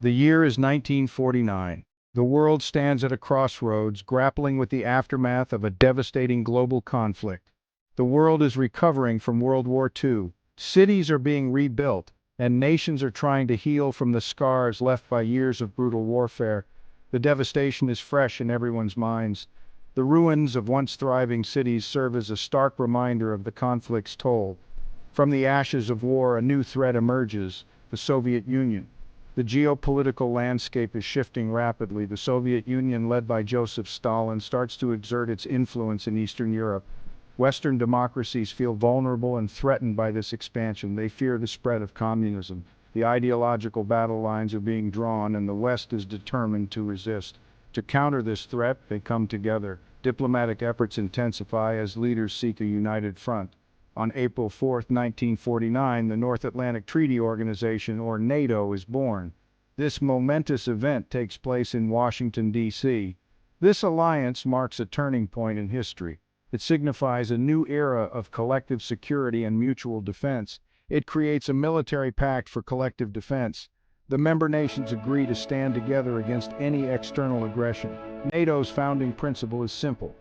The year is 1949. The world stands at a crossroads, grappling with the aftermath of a devastating global conflict. The world is recovering from World War II. Cities are being rebuilt, and nations are trying to heal from the scars left by years of brutal warfare. The devastation is fresh in everyone's minds. The ruins of once thriving cities serve as a stark reminder of the conflict's toll. From the ashes of war, a new threat emerges: the Soviet Union. The geopolitical landscape is shifting rapidly. The Soviet Union, led by Joseph Stalin, starts to exert its influence in Eastern Europe. Western democracies feel vulnerable and threatened by this expansion. They fear the spread of communism. The ideological battle lines are being drawn, and the West is determined to resist. To counter this threat, they come together. Diplomatic efforts intensify as leaders seek a united front. On April 4, 1949, the North Atlantic Treaty Organization, or NATO, is born. This momentous event takes place in Washington, D.C. This alliance marks a turning point in history. It signifies a new era of collective security and mutual defense. It creates a military pact for collective defense. The member nations agree to stand together against any external aggression. NATO's founding principle is simple: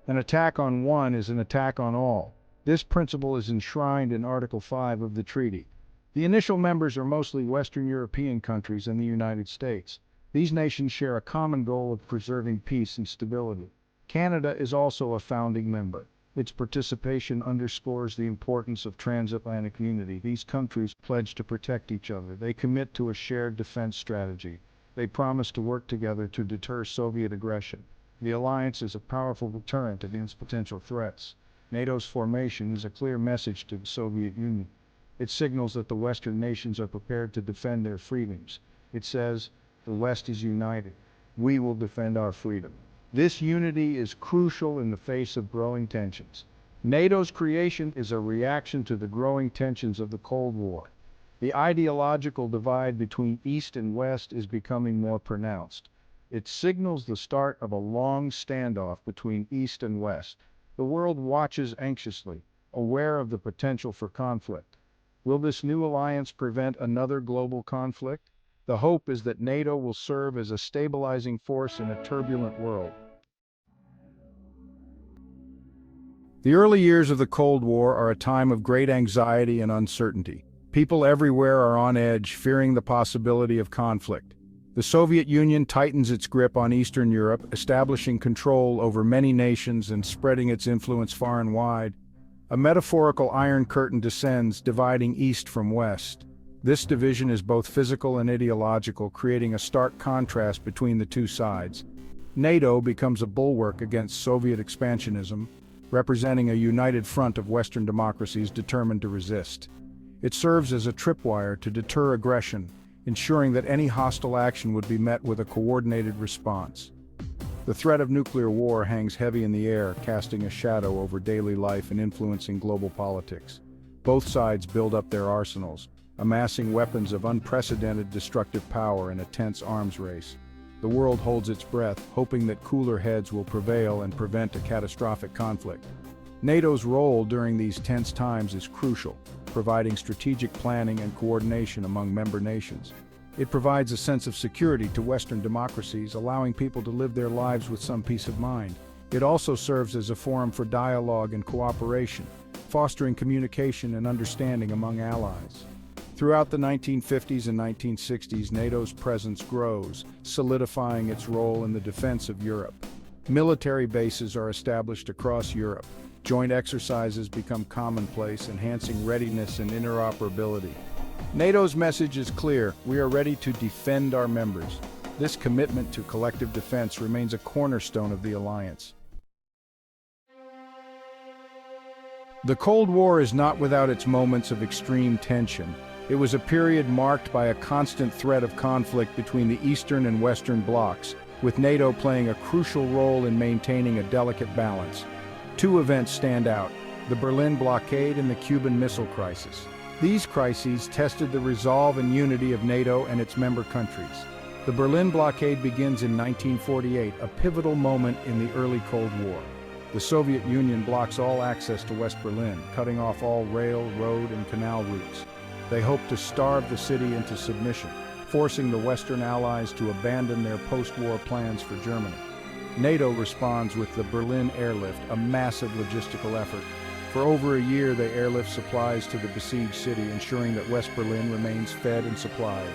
an attack on one is an attack on all. This principle is enshrined in Article 5 of the treaty. The initial members are mostly Western European countries and the United States. These nations share a common goal of preserving peace and stability. Canada is also a founding member. Its participation underscores the importance of transatlantic unity. These countries pledge to protect each other. They commit to a shared defense strategy. They promise to work together to deter Soviet aggression. The alliance is a powerful deterrent against potential threats. NATO's formation is a clear message to the Soviet Union. It signals that the Western nations are prepared to defend their freedoms. It says, "The West is united. We will defend our freedom." This unity is crucial in the face of growing tensions. NATO's creation is a reaction to the growing tensions of the Cold War. The ideological divide between East and West is becoming more pronounced. It signals the start of a long standoff between East and West. The world watches anxiously, aware of the potential for conflict. Will this new alliance prevent another global conflict? The hope is that NATO will serve as a stabilizing force in a turbulent world. The early years of the Cold War are a time of great anxiety and uncertainty. People everywhere are on edge, fearing the possibility of conflict. The Soviet Union tightens its grip on Eastern Europe, establishing control over many nations and spreading its influence far and wide. A metaphorical Iron Curtain descends, dividing East from West. This division is both physical and ideological, creating a stark contrast between the two sides. NATO becomes a bulwark against Soviet expansionism, representing a united front of Western democracies determined to resist. It serves as a tripwire to deter aggression, ensuring that any hostile action would be met with a coordinated response. The threat of nuclear war hangs heavy in the air, casting a shadow over daily life and influencing global politics. Both sides build up their arsenals, amassing weapons of unprecedented destructive power in a tense arms race. The world holds its breath, hoping that cooler heads will prevail and prevent a catastrophic conflict. NATO's role during these tense times is crucial, providing strategic planning and coordination among member nations. It provides a sense of security to Western democracies, allowing people to live their lives with some peace of mind. It also serves as a forum for dialogue and cooperation, fostering communication and understanding among allies. Throughout the 1950s and 1960s, NATO's presence grows, solidifying its role in the defense of Europe. Military bases are established across Europe. Joint exercises become commonplace, enhancing readiness and interoperability. NATO's message is clear: we are ready to defend our members. This commitment to collective defense remains a cornerstone of the alliance. The Cold War is not without its moments of extreme tension. It was a period marked by a constant threat of conflict between the Eastern and Western blocs, with NATO playing a crucial role in maintaining a delicate balance. Two events stand out: the Berlin blockade and the Cuban Missile Crisis. These crises tested the resolve and unity of NATO and its member countries. The Berlin blockade begins in 1948, a pivotal moment in the early Cold War. The Soviet Union blocks all access to West Berlin, cutting off all rail, road, and canal routes. They hoped to starve the city into submission. forcing the Western allies to abandon their post-war plans for Germany. NATO responds with the Berlin airlift, a massive logistical effort. For over a year, they airlift supplies to the besieged city, ensuring that West Berlin remains fed and supplied.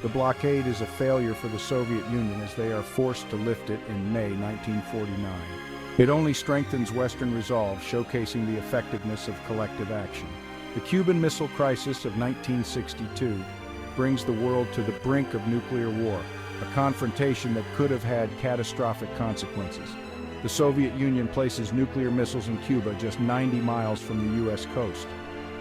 The blockade is a failure for the Soviet Union as they are forced to lift it in May 1949. It only strengthens Western resolve, showcasing the effectiveness of collective action. The Cuban Missile Crisis of 1962 brings the world to the brink of nuclear war, a confrontation that could have had catastrophic consequences. The Soviet Union places nuclear missiles in Cuba just 90 miles from the U.S. coast.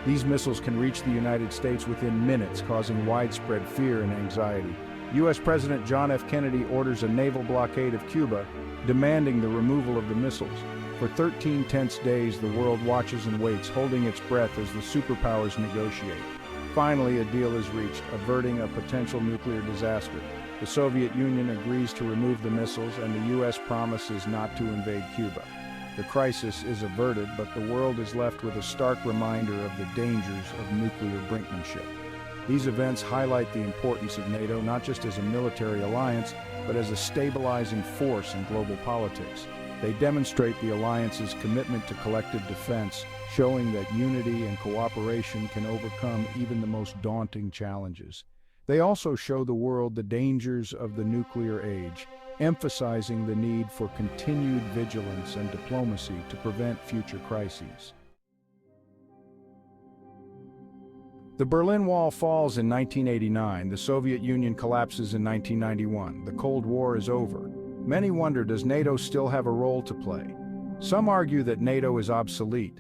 These missiles can reach the United States within minutes, causing widespread fear and anxiety. U.S. President John F. Kennedy orders a naval blockade of Cuba, demanding the removal of the missiles. For 13 tense days, the world watches and waits, holding its breath as the superpowers negotiate. Finally, a deal is reached, averting a potential nuclear disaster. The Soviet Union agrees to remove the missiles, and the U.S. promises not to invade Cuba. The crisis is averted, but the world is left with a stark reminder of the dangers of nuclear brinkmanship. These events highlight the importance of NATO not just as a military alliance, but as a stabilizing force in global politics. They demonstrate the alliance's commitment to collective defense, showing that unity and cooperation can overcome even the most daunting challenges. They also show the world the dangers of the nuclear age, emphasizing the need for continued vigilance and diplomacy to prevent future crises. The Berlin Wall falls in 1989, the Soviet Union collapses in 1991, the Cold War is over. Many wonder, does NATO still have a role to play? Some argue that NATO is obsolete,